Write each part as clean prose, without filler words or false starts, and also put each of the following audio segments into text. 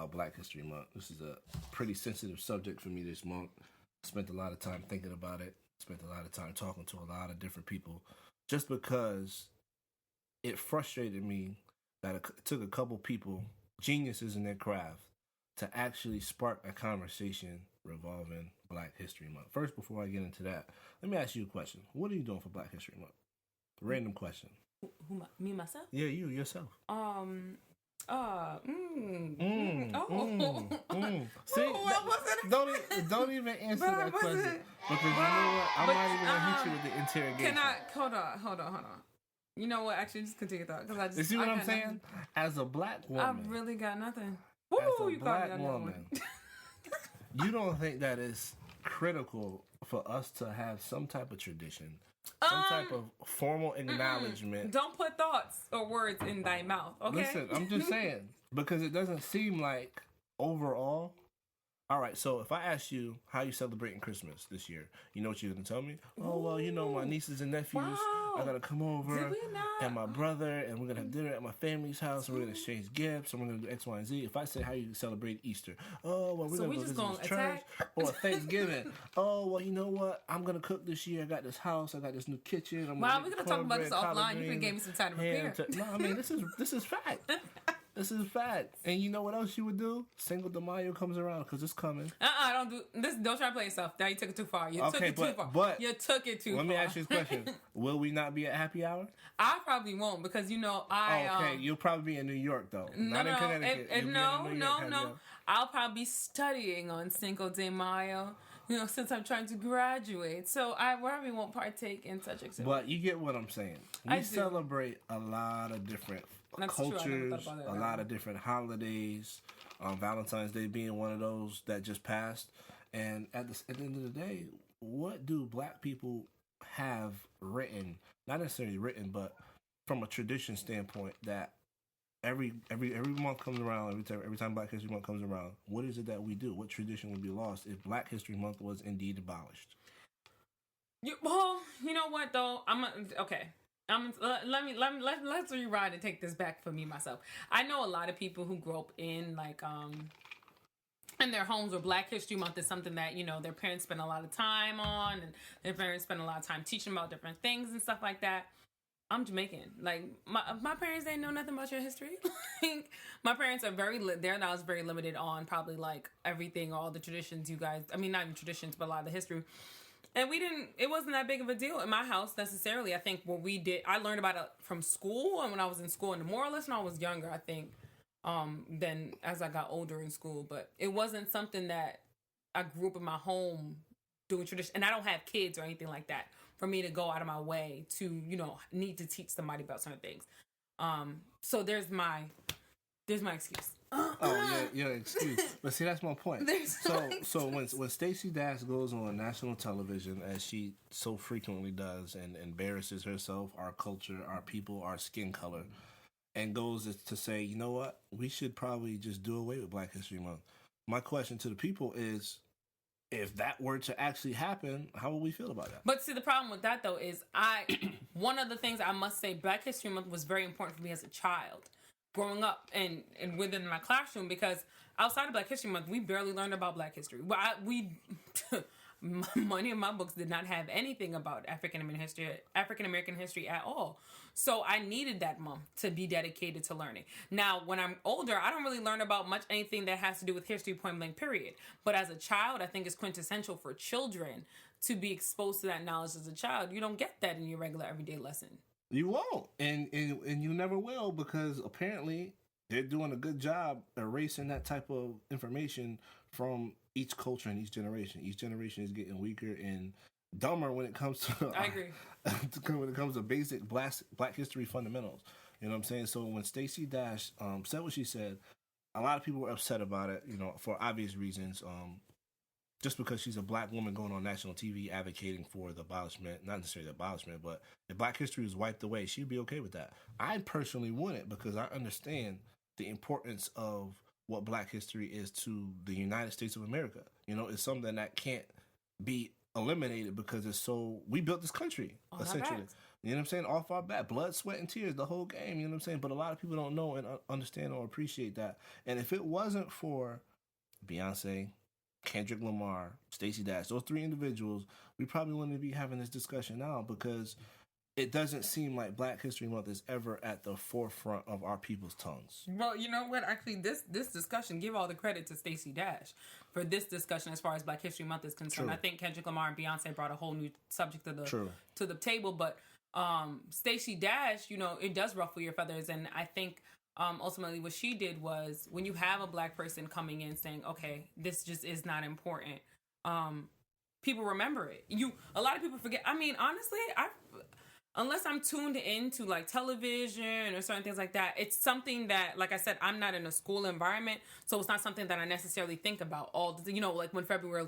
about Black History Month. This is a pretty sensitive subject for me this month. Spent a lot of time thinking about it. Spent a lot of time talking to a lot of different people. Just because it frustrated me that it took a couple people, geniuses in their craft, to actually spark a conversation revolving Black History Month. First, before I get into that, let me ask you a question. What are you doing for Black History Month? Random question. Who me, myself? Yeah, you, yourself. See, don't even answer that question because you know what? I'm not even gonna hit you with the interrogation. Can I hold on? You know what? Actually, just continue thought because You see what I'm saying? Nothing. As a Black woman, I really got nothing. As a Black woman, you don't think that it's critical for us to have some type of tradition, some type of formal acknowledgement? Don't put thoughts or words in thy mouth, okay? Listen, I'm just saying, because it doesn't seem like overall. All right, so if I ask you how you celebrating Christmas this year, you know what you're going to tell me? Oh, well, you know, my nieces and nephews are going to come over, and my brother, and we're going to have dinner at my family's house, and we're going to exchange gifts, and we're going to do X, Y, and Z. If I say how you celebrate Easter, oh, well, we're going to go visit this church, or Thanksgiving. Oh, well, you know what? I'm going to cook this year. I got this house. I got this new kitchen. Wow, we're going to talk about this offline. You could have gave me some time to prepare. No, I mean, this is fact. This is fact. And you know what else you would do? Cinco de Mayo comes around because it's coming. Don't do this. Don't try to play yourself. Now you took it too far. You took it too far. But you took it too far. Let me ask you this question. Will we not be at happy hour? I probably won't because, you know, okay, you'll probably be in New York, though. Not in Connecticut. No. I'll probably be studying on Cinco de Mayo, you know, since I'm trying to graduate. So I probably won't partake in such activities. But you get what I'm saying. We celebrate a lot of different cultures, a lot of different holidays. Valentine's Day being one of those that just passed. And at the end of the day, what do Black people have written? Not necessarily written, but from a tradition standpoint, that every month comes around, every time Black History Month comes around, what is it that we do? What tradition would be lost if Black History Month was indeed abolished? Well, you know what though? Let's rewind and take this back for me myself. I know a lot of people who grew up in in their homes where Black History Month is something that, you know, their parents spend a lot of time on, and their parents spend a lot of time teaching about different things and stuff like that. I'm Jamaican. Like, my parents didn't know nothing about your history. My parents are their knowledge is very limited on probably like everything, all the traditions you guys, I mean, not even traditions, but a lot of the history. And it wasn't that big of a deal in my house necessarily. I think I learned about it from school, and when I was in school, and more or less when I was younger, I think, than as I got older in school. But it wasn't something that I grew up in my home doing tradition. And I don't have kids or anything like that for me to go out of my way to, you know, need to teach somebody about certain things. So there's my excuse. Oh, your excuse. But see, that's my point. So when Stacey Dash goes on national television, as she so frequently does, and embarrasses herself, our culture, our people, our skin color, and goes to say, you know what, we should probably just do away with Black History Month. My question to the people is, if that were to actually happen, how would we feel about that? But see, the problem with that, though, is one of the things I must say, Black History Month was very important for me as a child. Growing up and within my classroom, because outside of Black History Month, we barely learned about Black history. Well, many of my books did not have anything about African American history at all. So I needed that month to be dedicated to learning. Now, when I'm older, I don't really learn about much anything that has to do with history, point blank, period. But as a child, I think it's quintessential for children to be exposed to that knowledge as a child. You don't get that in your regular everyday lesson. You won't, and you never will, because apparently they're doing a good job erasing that type of information from each culture and each generation. Each generation is getting weaker and dumber when it comes to I agree. When it comes to basic Black history fundamentals. You know what I'm saying? So when Stacey Dash said what she said, a lot of people were upset about it, you know, for obvious reasons. Just because she's a Black woman going on national TV advocating for the abolishment, not necessarily the abolishment, but if Black history was wiped away, she'd be okay with that. I personally wouldn't, because I understand the importance of what Black history is to the United States of America. You know, it's something that can't be eliminated because we built this country, essentially. You know what I'm saying? Off our back, blood, sweat, and tears, the whole game. You know what I'm saying? But a lot of people don't know and understand or appreciate that. And if it wasn't for Beyonce, Kendrick Lamar, Stacey Dash, those three individuals, we probably wouldn't be having this discussion now, because it doesn't seem like Black History Month is ever at the forefront of our people's tongues. Well, you know what? Actually, this discussion, give all the credit to Stacey Dash for this discussion as far as Black History Month is concerned. True. I think Kendrick Lamar and Beyonce brought a whole new subject to the table, but Stacey Dash, you know, it does ruffle your feathers, and I think ultimately what she did was, when you have a Black person coming in saying, okay, this just is not important, people remember it. A lot of people forget. I mean, honestly, unless I'm tuned into like television or certain things like that, it's something that, like I said, I'm not in a school environment, so it's not something that I necessarily think about all the, you know, like when February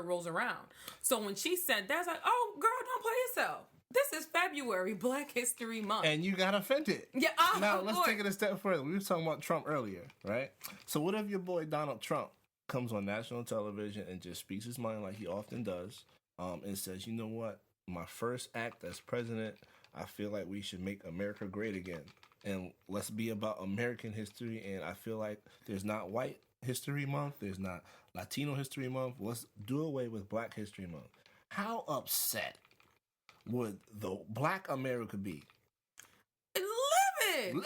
rolls around. So when she said that, I was like, oh, girl, don't play yourself. This is February, Black History Month. And you got offended. Yeah. Now, let's take it a step further. We were talking about Trump earlier, right? So what if your boy Donald Trump comes on national television and just speaks his mind like he often does, and says, you know what? My first act as president, I feel like we should make America great again. And let's be about American history. And I feel like there's not White History Month. There's not Latino History Month. Let's do away with Black History Month. How upset would the Black America be? Livid!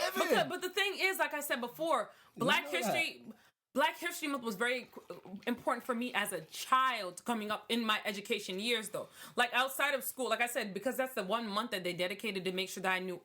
But the thing is, like I said before, Black History Month was very important for me as a child coming up in my education years, though. Like, outside of school, like I said, because that's the 1 month that they dedicated to make sure that I knew,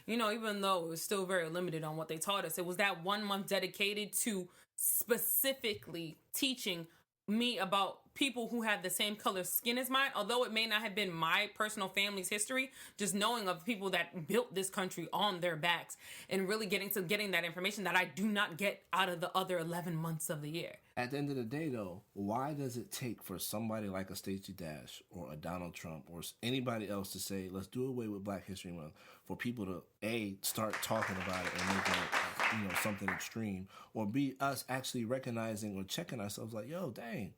you know, even though it was still very limited on what they taught us, it was that 1 month dedicated to specifically teaching me about people who had the same color skin as mine, although it may not have been my personal family's history, just knowing of people that built this country on their backs and really getting that information that I do not get out of the other 11 months of the year. At the end of the day, though, why does it take for somebody like a Stacey Dash or a Donald Trump or anybody else to say, let's do away with Black History Month, for people to A, start talking about it and making it, you know, something extreme, or B, us actually recognizing or checking ourselves like, yo, dang,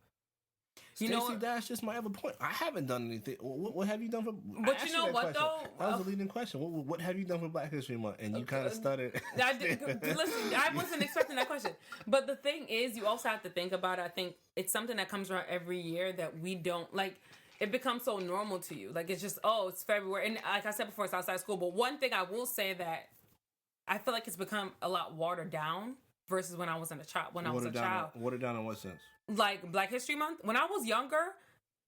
Stacey Dash just might have a point. I haven't done anything. What have you done for? But you know what, though? That was a leading question. What have you done for Black History Month? And you kind of stuttered. Listen, I wasn't expecting that question. But the thing is, you also have to think about it. I think it's something that comes around every year that we don't like. It becomes so normal to you. Like, it's just, oh, it's February. And like I said before, it's outside school. But one thing I will say that I feel like it's become a lot watered down versus when I was a child. Watered down in what sense? Like Black History Month. When I was younger,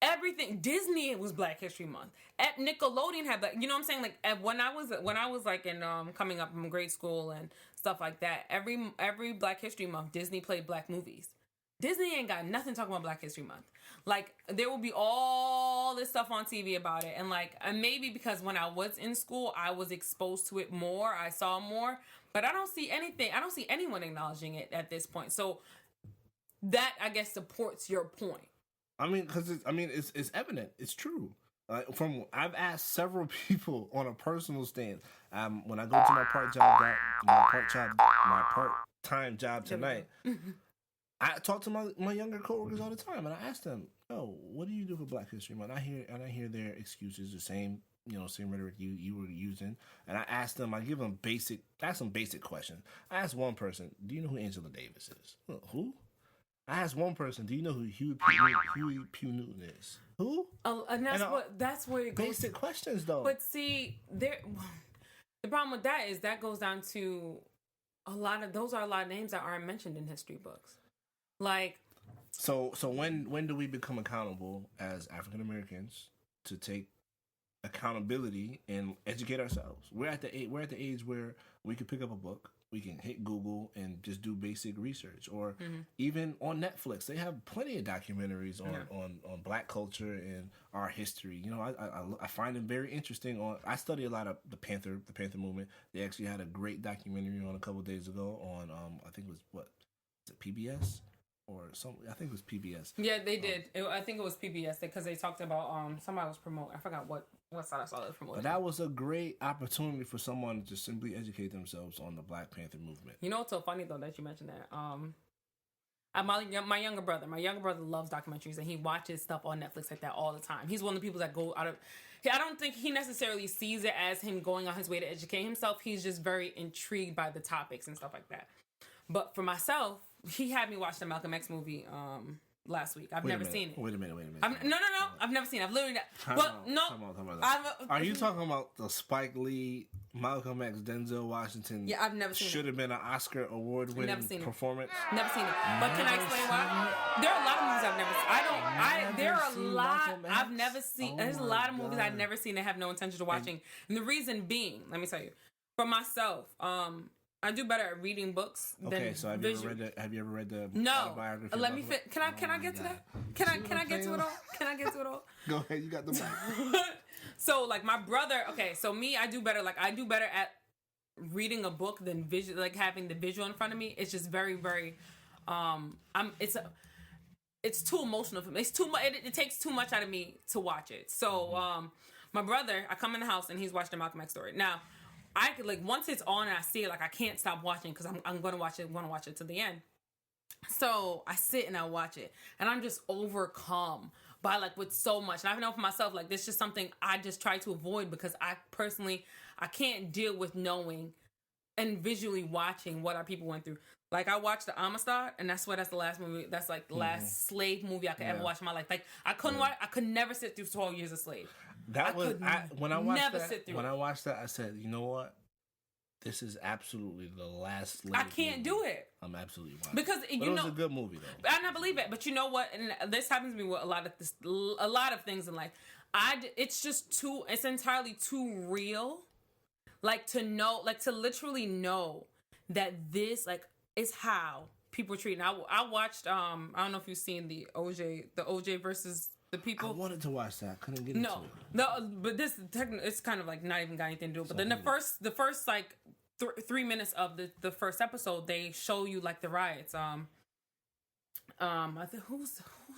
everything Disney was Black History Month. At Nickelodeon had Black. You know what I'm saying? Like when I was like in coming up in grade school and stuff like that. Every Black History Month, Disney played Black movies. Disney ain't got nothing talking about Black History Month. Like, there will be all this stuff on TV about it. And like, maybe because when I was in school, I was exposed to it more. I saw more. But I don't see anything. I don't see anyone acknowledging it at this point. So that, I guess, supports your point. I mean, because it's evident. It's true. I've asked several people on a personal stance. When I go to my part-time job tonight, I talk to my younger coworkers all the time, and I ask them, "Oh, what do you do for Black History Month?" I hear their excuses, the same rhetoric you were using, and I ask them. I give them some basic questions. I asked one person, "Do you know who Angela Davis is?" Who? I asked one person, "Do you know who Huey P. Newton is?" Who? And that's where it goes. Basic questions, though. But see, the problem with that is that goes down to those are a lot of names that aren't mentioned in history books. Like, so when do we become accountable as African Americans to take accountability and educate ourselves? We're at the age where we can pick up a book, we can hit Google and just do basic research, or even on Netflix they have plenty of documentaries on Black culture and our history. I find it very interesting. I study a lot of the Panther movement. They actually had a great documentary on a couple of days ago on I think it was PBS. Or something. I think it was PBS. Yeah, they did. I think it was PBS because they talked about somebody was promoting. I forgot what side I saw it promoting. But that was a great opportunity for someone to just simply educate themselves on the Black Panther movement. You know what's so funny though that you mentioned that? My younger brother loves documentaries, and he watches stuff on Netflix like that all the time. He's one of the people that go out of. I don't think he necessarily sees it as him going on his way to educate himself. He's just very intrigued by the topics and stuff like that. But for myself, he had me watch the Malcolm X movie last week. I've never seen it. Wait a minute. No. I've never seen it. I've literally... Time out. Are you talking about the Spike Lee, Malcolm X, Denzel Washington? Yeah, I've never seen it. Should have been an Oscar award-winning performance? Never seen it. But can I explain why? There are a lot of movies I've never seen. There are a lot I've never seen. There's a lot of movies I've never seen and have no intention of watching. And the reason being, let me tell you, for myself, I do better at reading books than so have you ever read the No. autobiography? Let me fit. Can I get to that? Can I get to it all? Can I get to it all? Go ahead, you got the mic. So like my brother, so me, I do better at reading a book than like having the visual in front of me. It's just very, very it's too emotional for me. It's too much. It takes too much out of me to watch it. So my brother, I come in the house and he's watching the Malcolm X story. Now, I could like once it's on and I see it, like I can't stop watching because I'm gonna watch it to the end. So I sit and I watch it, and I'm just overcome by like with so much. And I know for myself, like this is just something I just try to avoid because I can't deal with knowing and visually watching what our people went through. Like I watched the Amistad, and that's the last movie. That's like the last slave movie I could ever watch in my life. Like I couldn't watch. I could never sit through 12 Years a Slave. When I watched that, I said, you know what? This is absolutely the last slave I can't movie do it. I'm absolutely watching. Because it was a good movie though. And I believe it. But you know what? And this happens to me with a lot of things in life. It's entirely too real. Like to know, like to literally know that this like is how people treat. And I watched I don't know if you've seen the OJ versus the people. I wanted to watch that. Couldn't get into it. No, but this it's kind of like not even got anything to do with it. But then the first like 3 minutes of the first episode, they show you like the riots. I think who's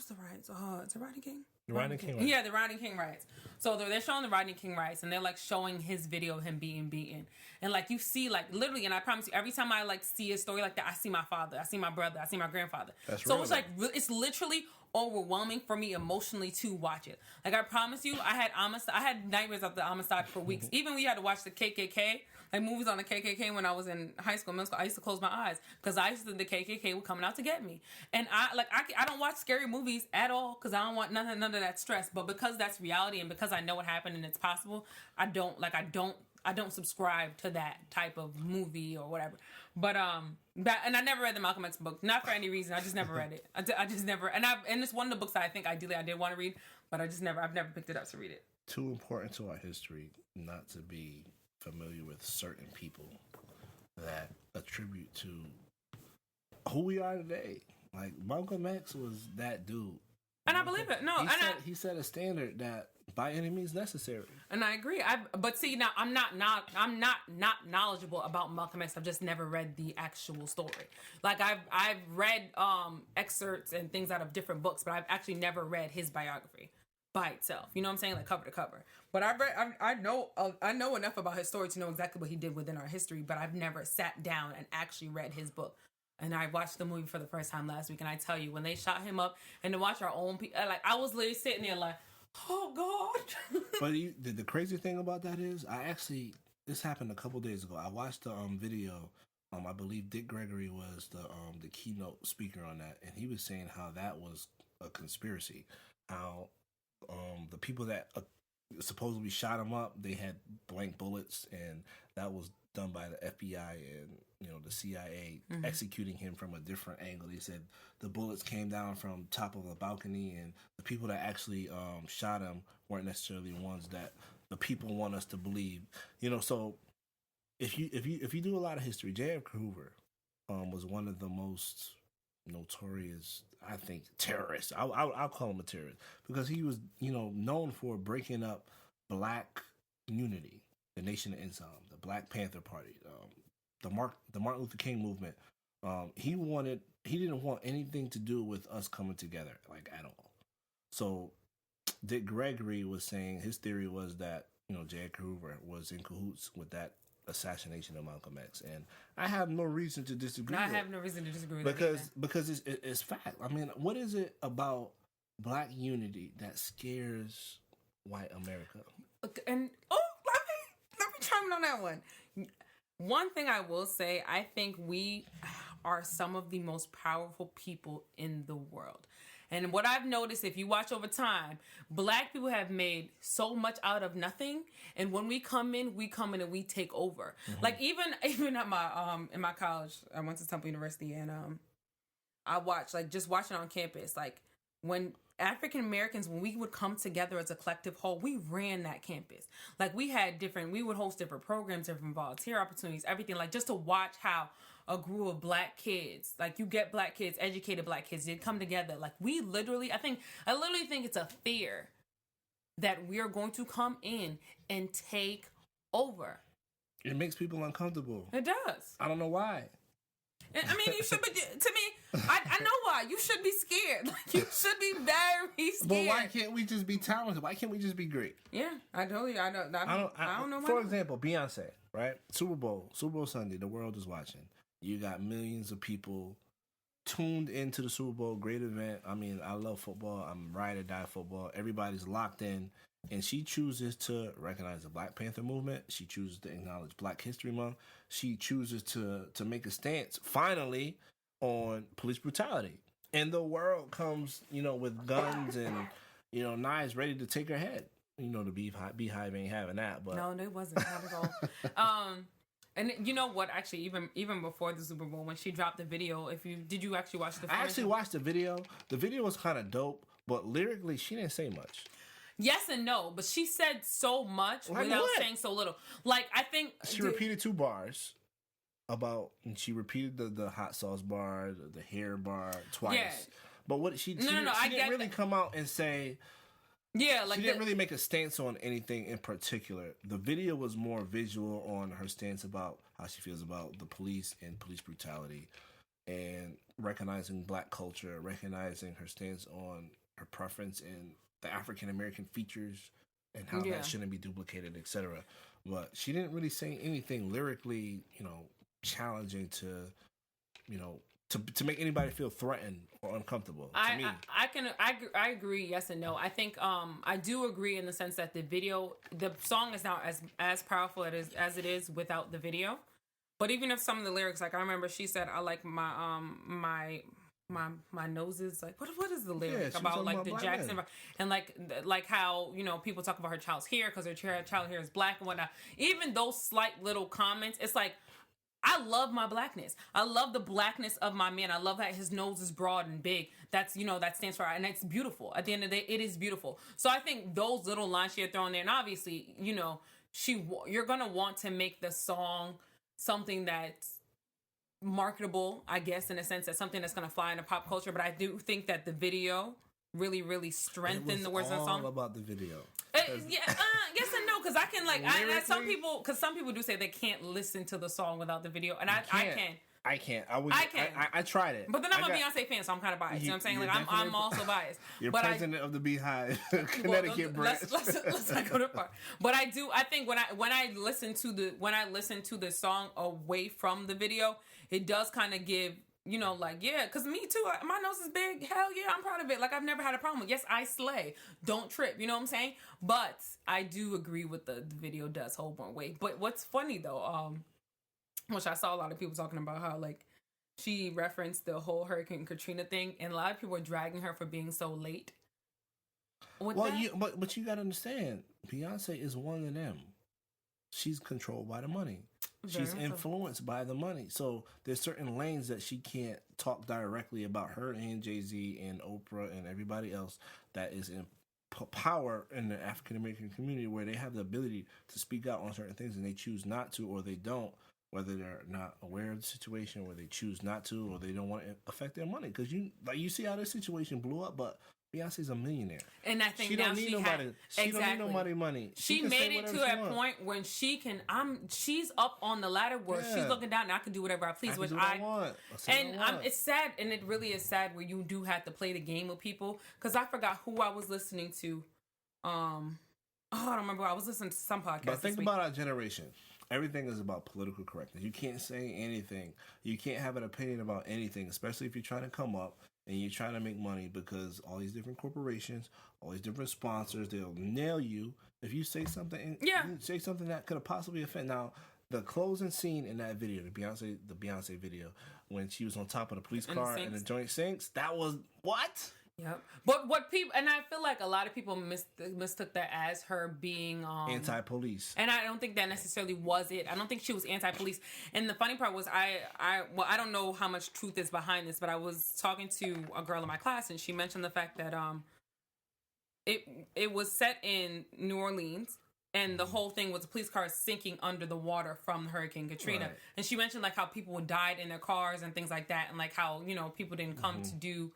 the riots? It's a Rodney King. The Rodney King riots. Yeah, the Rodney King riots. So they're showing the Rodney King riots, and they're like showing his video of him being beaten, and like you see like literally, and I promise you, every time I like see a story like that, I see my father, I see my brother, I see my grandfather. That's so real, it's like it's literally overwhelming for me emotionally to watch it. Like I promise you, I had nightmares of the Amistad for weeks. Even when you had to watch the KKK, like movies on the KKK when I was in high school, middle school, I used to close my eyes because I used to think the KKK were coming out to get me. And I don't watch scary movies at all because I don't want none of that stress. But because that's reality and because I know what happened and it's possible, I don't subscribe to that type of movie or whatever. But and I never read the Malcolm X book, not for any reason. I just never read it. I just never, and it's one of the books that I think ideally I did want to read, but I've never picked it up to read it. Too important to our history not to be familiar with certain people that attribute to who we are today. Like Malcolm X was that dude, and I believe it. No, he set a standard that by any means necessary. And I agree. But see, now I'm not knowledgeable about Malcolm X. I've just never read the actual story. Like I've read excerpts and things out of different books, but I've actually never read his biography by itself. You know what I'm saying? Like cover to cover. But I know enough about his story to know exactly what he did within our history, but I've never sat down and actually read his book. And I watched the movie for the first time last week, and I tell you, when they shot him up and to watch our own people, like I was literally sitting there like, oh God. But the crazy thing about that is, this happened a couple days ago. I watched the video. I believe Dick Gregory was the keynote speaker on that, and he was saying how that was a conspiracy. How the people that supposedly shot him up, they had blank bullets, and that was done by the FBI and the CIA executing him from a different angle. They said the bullets came down from top of a balcony, and the people that actually shot him weren't necessarily the ones that the people want us to believe. So if you do a lot of history, J. Edgar Hoover was one of the most notorious, I think, terrorists. I'll call him a terrorist because he was known for breaking up black unity, the Nation of Islam, the Black Panther Party, the Martin Luther King movement. He didn't want anything to do with us coming together, like at all. So Dick Gregory was saying his theory was that J. Edgar Hoover was in cahoots with that assassination of Malcolm X, and I have no reason to disagree. I have no reason to disagree with because it's fact. I mean, what is it about Black unity that scares white America? And let me chime in on that one. One thing I will say, I think we are some of the most powerful people in the world. And what I've noticed, if you watch over time, Black people have made so much out of nothing. And when we come in and we take over. Mm-hmm. Like even at my in my college, I went to Temple University, and I watched, like, just watching on campus, like, when African Americans, when we would come together as a collective whole, we ran that campus. Like, we would host different programs, different volunteer opportunities, everything, like, just to watch how a group of Black kids, like, you get Black kids, educated Black kids, they come together. Like, I literally think it's a fear that we're going to come in and take over. It makes people uncomfortable. It does. I don't know why. I mean, you should be, to me, I know why. You should be scared. Like, you should be very scared. But why can't we just be talented? Why can't we just be great? Yeah, I don't know why. For example, Beyonce, right? Super Bowl Sunday, the world is watching. You got millions of people tuned into the Super Bowl, great event. I mean, I love football. I'm ride or die football. Everybody's locked in. And she chooses to recognize the Black Panther movement. She chooses to acknowledge Black History Month. She chooses to make a stance, finally, on police brutality. And the world comes, with guns and, knives ready to take her head. The beehive ain't having that. But no, it wasn't. Not at all. And you know what? Actually, even before the Super Bowl, when she dropped the video, did you actually watch the? I actually watched the video. The video was kind of dope, but lyrically, she didn't say much. Yes and no, but she said so much without saying so little. Like, I think she repeated 2 bars and she repeated the hot sauce bar, the hair bar twice. Yeah. But what she didn't really come out and say. Yeah, like she didn't really make a stance on anything in particular. The video was more visual on her stance about how she feels about the police and police brutality, and recognizing Black culture, recognizing her stance on her preference in the African American features and how that shouldn't be duplicated, etc. But she didn't really say anything lyrically, challenging to make anybody feel threatened or uncomfortable. To me, I agree. Yes and no. I think I do agree in the sense that the song is not as powerful as it is without the video. But even if some of the lyrics, like I remember she said, I like my noses, like what is the lyric about, like the Jackson men. And like how people talk about her child's hair because her child hair is Black and whatnot. Even those slight little comments, it's like, I love my Blackness. I love the Blackness of my man. I love that his nose is broad and big. That's that stands for, and it's beautiful. At the end of the day, it is beautiful. So I think those little lines she had thrown there, and obviously you're gonna want to make the song something that's marketable, I guess, in a sense, that's something that's going to fly into pop culture. But I do think that the video really, really strengthened the words of the song. All about the video. Yes and no, because I can some people do say they can't listen to the song without the video, and I can. I can't. I tried it. But then I'm a Beyonce fan, so I'm kind of biased. You know what I'm saying? Like I'm also biased. You're president of the Beehive, Connecticut branch. Let's not go too far. But I think when I listen to the song away from the video, it does kind of give, because me too, my nose is big. Hell yeah, I'm proud of it. Like, I've never had a problem with it. Yes, I slay. Don't trip. You know what I'm saying? But I do agree with the video does hold more weight. But what's funny though, which I saw a lot of people talking about how, like, she referenced the whole Hurricane Katrina thing, and a lot of people were dragging her for being so late. But you gotta understand, Beyonce is one of them. She's controlled by the money. She's influenced by the money. So there's certain lanes that she can't talk directly about, her and Jay-Z and Oprah and everybody else that is in power in the African American community, where they have the ability to speak out on certain things and they choose not to, or they don't, whether they're not aware of the situation, or they choose not to, or they don't want to affect their money. Because you see how this situation blew up, but Beyonce's a millionaire, and I think she don't need nobody. She don't need nobody money. She made it to a point when she can. She's up on the ladder where she's looking down, and I can do whatever I please, which I want. It's sad, and it really is sad where you do have to play the game with people. Because I forgot who I was listening to. I don't remember. I was listening to some podcast. But think about our generation. everything is about political correctness. You can't say anything. You can't have an opinion about anything, especially if you're trying to come up and you're trying to make money, because all these different corporations, all these different sponsors, they'll nail you if you say something. You say something that could have possibly offended. Now, the closing scene in that video, the Beyonce video, when she was on top of the police car and the joint sinks, that was what? Yep. But what people, and I feel like a lot of people mistook that as her being anti-police, and I don't think that necessarily was it. I don't think she was anti-police. And the funny part was, I don't know how much truth is behind this, but I was talking to a girl in my class, and she mentioned the fact that it was set in New Orleans. And the whole thing was a police car sinking under the water from Hurricane Katrina. Right. And she mentioned like how people died in their cars and things like that, and like how, you know, people didn't come to do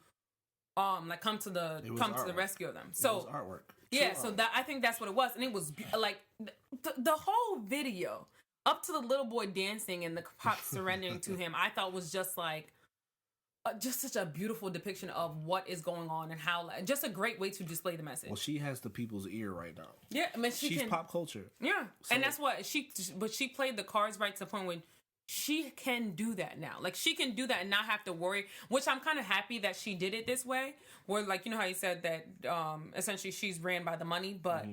come to the rescue of them. So it was artwork. Yeah, so that, I think that's what it was. And it was like the whole video up to the little boy dancing and the cops surrendering to him, I thought was just like just such a beautiful depiction of what is going on and how, just a great way to display the message. Well, she has the people's ear right now. Yeah, I mean, she's pop culture. Yeah, so, and that's what she played the cards right to the point when she can do that now. Like, she can do that and not have to worry, which I'm kind of happy that she did it this way, where, like, you know how you said that essentially she's ran by the money, but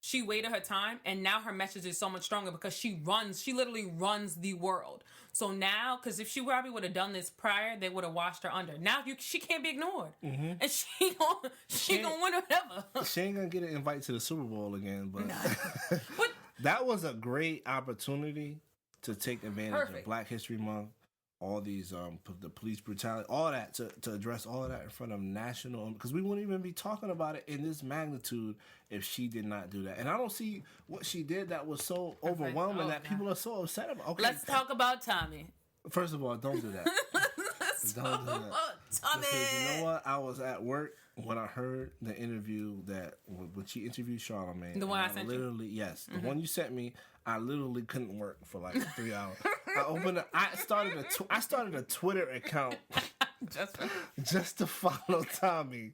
she waited her time, and now her message is so much stronger because she literally runs the world. So now, because if she probably would have done this prior, they would have washed her under. Now she can't be ignored, and she gonna win whatever. She ain't gonna get an invite to the Super Bowl again, but that was a great opportunity to take advantage of Black History Month, all these the police brutality, all that to address all of that in front of national, because we wouldn't even be talking about it in this magnitude if she did not do that. And I don't see what she did that was so overwhelming that people are so upset about. Okay, let's talk about Tommy. First of all, don't do that. Don't do that. Tommy. Because you know what? I was at work when I heard the interview when she interviewed Charlamagne. The one I sent you? Yes. The one you sent me, I literally couldn't work for like 3 hours. I started a Twitter account just to follow Tommy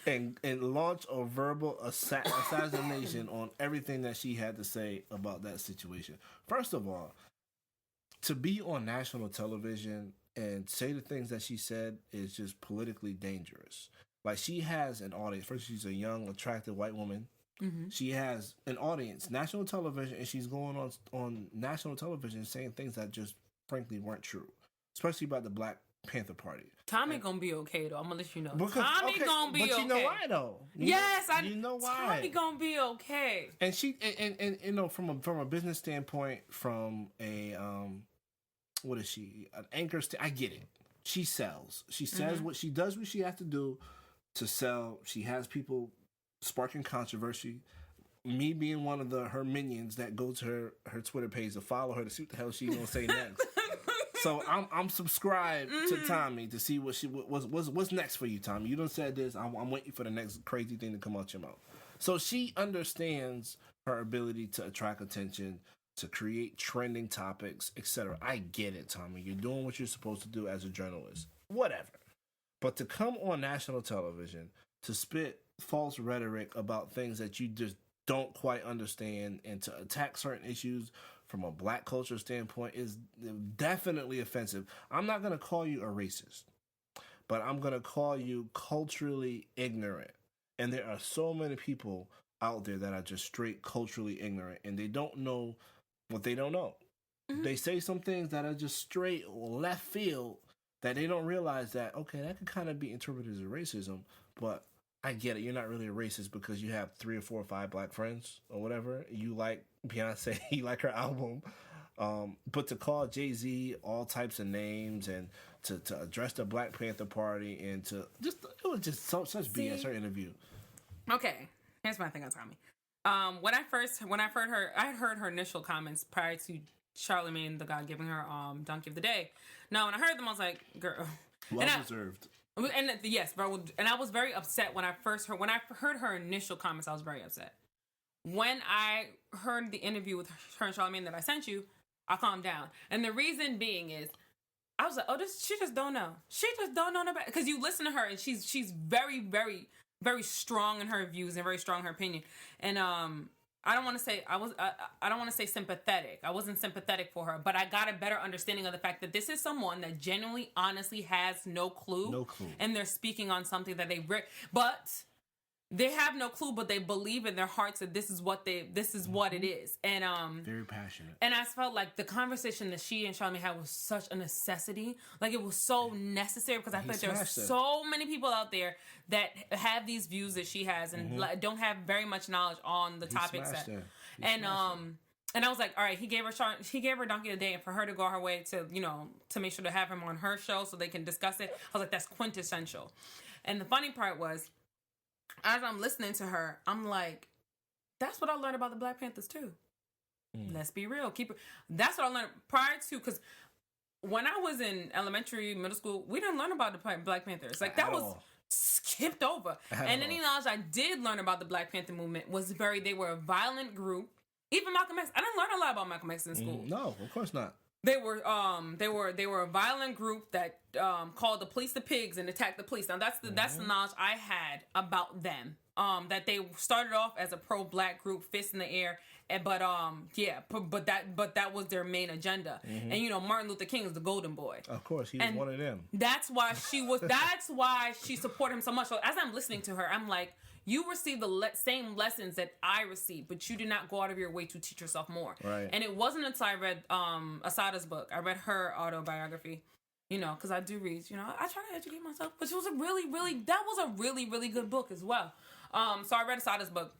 and launch a verbal assassination on everything that she had to say about that situation. First of all, to be on national television and say the things that she said is just politically dangerous. Like, she has an audience. First, she's a young, attractive white woman. Mm-hmm. She has an audience, national television, and she's going on national television saying things that just frankly weren't true, especially about the Black Panther Party. Tommy gonna be okay though. I'm gonna let you know. Tommy gonna be okay. But you know why though? You know why? Tommy gonna be okay. And she and you know, from a business standpoint, from a what is she? An anchor. I get it. She sells. She says what she does. What she has to do to sell. She has people sparking controversy. Me being one of her minions that go to her Twitter page to follow her to see what the hell she's gonna say next. So I'm subscribed to Tommy to see what's next for you, Tommy. You done said this. I'm waiting for the next crazy thing to come out your mouth. So she understands her ability to attract attention, to create trending topics, etc. I get it, Tommy. You're doing what you're supposed to do as a journalist. Whatever. But to come on national television to spit false rhetoric about things that you just don't quite understand and to attack certain issues from a Black culture standpoint is definitely offensive. I'm not going to call you a racist, but I'm going to call you culturally ignorant. And there are so many people out there that are just straight culturally ignorant, and they don't know what they don't know. Mm-hmm. They say some things that are just straight left field that they don't realize that, okay, that could kind of be interpreted as racism, but I get it. You're not really a racist because you have 3 or 4 or 5 Black friends or whatever. You like Beyonce, you like her album. But to call Jay-Z all types of names and to address the Black Panther Party and it was just such BS, her interview. Okay, here's my thing on Tommy. When I heard her initial comments prior to Charlamagne the God giving her Donkey of the Day. Now, when I heard them, I was like, girl. Well deserved. And yes, and I was very upset when I heard her initial comments. I was very upset. When I heard the interview with her and Charlamagne that I sent you, I calmed down. And the reason being is, I was like, oh, she just don't know. She just don't know about, because you listen to her and she's very, very, very strong in her views and very strong in her opinion. And I don't want to say I don't want to say sympathetic. I wasn't sympathetic for her, but I got a better understanding of the fact that this is someone that genuinely, honestly has no clue, and they're speaking on something that but they have no clue, but they believe in their hearts that this is what it is, and very passionate. And I felt like the conversation that she and Charlamagne had was such a necessity. Like, it was so necessary, because I feel like there are so many people out there that have these views that she has and don't have very much knowledge on the topics. And I was like, all right, he gave her Donkey of the Day, and for her to go her way to, to make sure to have him on her show so they can discuss it. I was like, that's quintessential. And the funny part was, as I'm listening to her, I'm like, that's what I learned about the Black Panthers too. Let's be real. That's what I learned prior to, because when I was in elementary, middle school, we didn't learn about the Black Panthers. Like, that was skipped over. And any knowledge I did learn about the Black Panther movement was they were a violent group. Even Malcolm X. I didn't learn a lot about Malcolm X in school. No, of course not. They were a violent group that called the police the pigs and attacked the police. Now that's the knowledge I had about them. That they started off as a pro-black group, fists in the air, but that was their main agenda. And Martin Luther King is the golden boy. Of course, he was one of them. That's why she supported him so much. So as I'm listening to her, I'm like, you receive the same lessons that I received, but you did not go out of your way to teach yourself more. Right. And it wasn't until I read Asada's book. I read her autobiography, because I do read. I try to educate myself, but it was a really, really good book as well. So I read Asada's book.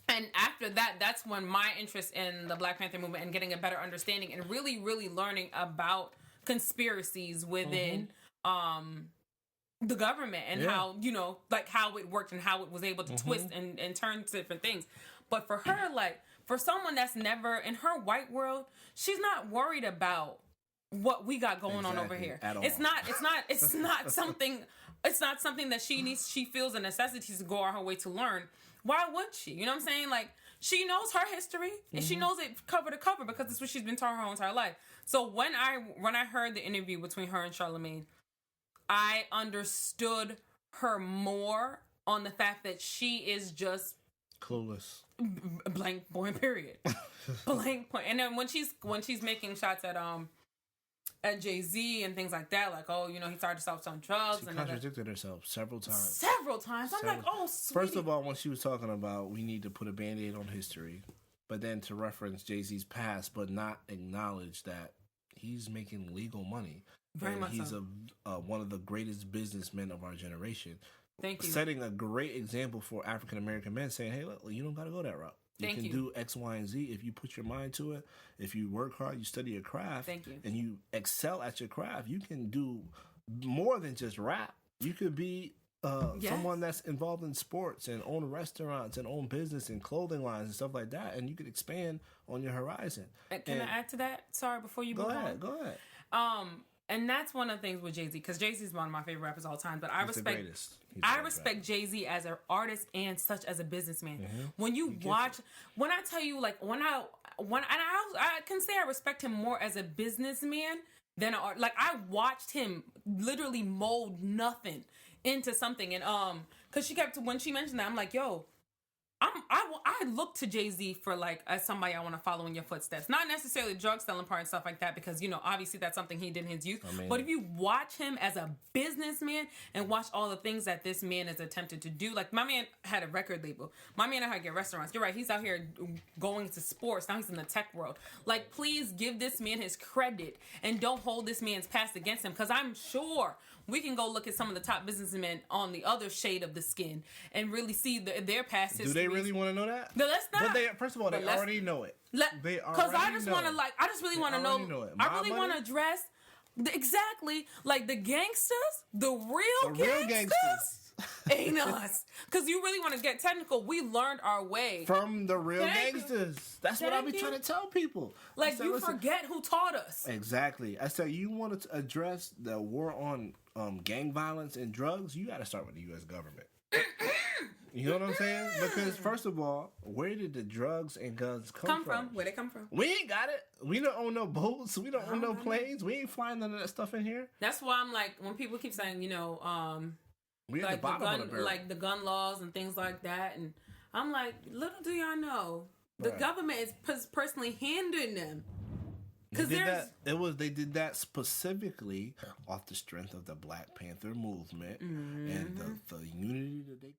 And after that, that's when my interest in the Black Panther movement and getting a better understanding and really, really learning about conspiracies within the government and how, how it worked and how it was able to twist and turn to different things. But for her, like, for someone that's never in her white world, she's not worried about what we got going on over here. At all. It's not something that she feels a necessity to go on her way to learn. Why would she? You know what I'm saying? Like, she knows her history and she knows it cover to cover because it's what she's been taught her whole entire life. So when I heard the interview between her and Charlamagne, I understood her more on the fact that she is just clueless. Blank point, period. Blank point. And then when she's making shots at Jay-Z and things like that, like, oh, he started to sell some drugs. She contradicted herself several times. I'm like, oh, sweetie. First of all, when she was talking about we need to put a Band-Aid on history, but then to reference Jay-Z's past, but not acknowledge that he's making legal money. Very much he's so. One of the greatest businessmen of our generation. Thank you. Setting a great example for African American men, saying, hey, look, you don't got to go that route. You can do X, Y, and Z if you put your mind to it. If you work hard, you study your craft, and you excel at your craft, you can do more than just rap. You could be someone that's involved in sports and own restaurants and own business and clothing lines and stuff like that, and you could expand on your horizon. Can I add to that? Sorry, before you move on. Go ahead. And that's one of the things with Jay-Z, because Jay-Z is one of my favorite rappers of all time. But I respect Jay-Z as an artist and such as a businessman. When when I tell you, like, I can say I respect him more as a businessman than an art. Like, I watched him literally mold nothing into something, and because when she mentioned that, I'm like, yo. I look to Jay-Z for, like, as somebody I want to follow in your footsteps. Not necessarily drug selling part and stuff like that, because, obviously that's something he did in his youth. But if you watch him as a businessman and watch all the things that this man has attempted to do, like, my man had a record label. My man had to get restaurants. You're right. He's out here going into sports. Now he's in the tech world. Like, please give this man his credit and don't hold this man's past against him, because I'm sure we can go look at some of the top businessmen on the other shade of the skin and really see their past history. Do they really want to know that? No, let's not. But first of all, they already know it. Because I just want to, like, I just really want to know. I really want to address exactly, like, the gangsters, the real gangsters. Ain't us. Because you really want to get technical. We learned our way from the real gangsters. That's what I be trying to tell people. Like, you forget who taught us. Exactly. I said, you want to address the war on gang violence and drugs, you got to start with the U.S. government. You know what I'm saying? Because first of all, where did the drugs and guns come from? Where they come from? We ain't got it. We don't own no boats. We don't own no planes. We ain't flying none of that stuff in here. That's why I'm like, when people keep saying, we like at the bottom of the barrel. Like the gun laws and things like that, and I'm like, little do y'all know, The government is personally hindering them. Because they did that specifically off the strength of the Black Panther movement,